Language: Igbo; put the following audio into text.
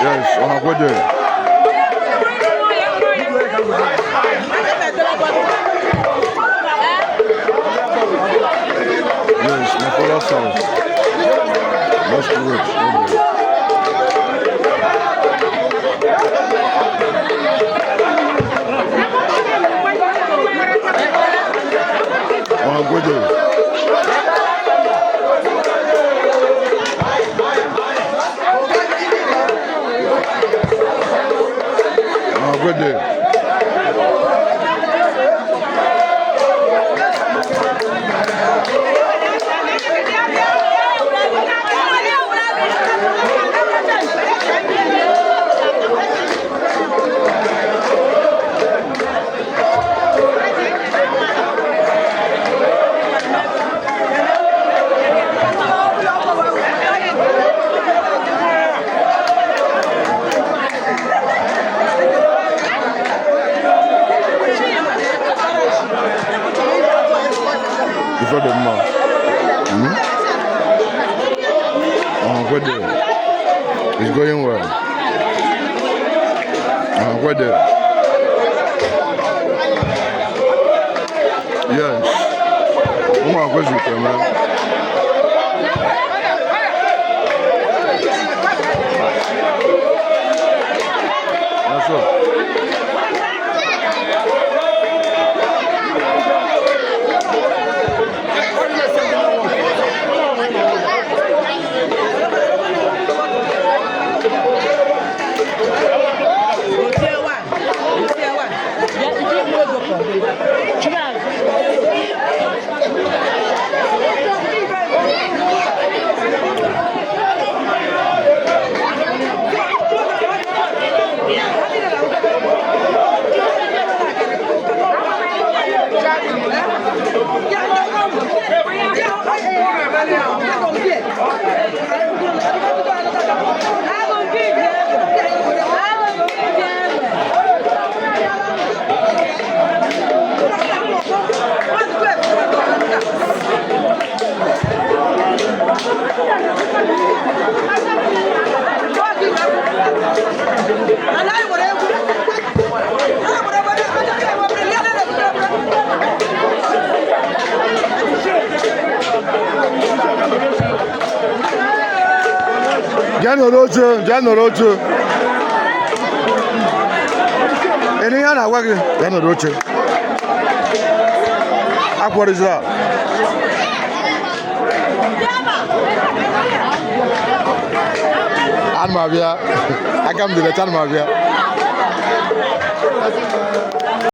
Yes, on a good day. Yes, my father's house. That's good. On a good day. Good day. Before the month. Good day. It's going well. Good day. Yes. I'm going to go man. That's all. Janorocho. Any other work? Janorocho. What is that? Almavia. I come to the Almavia.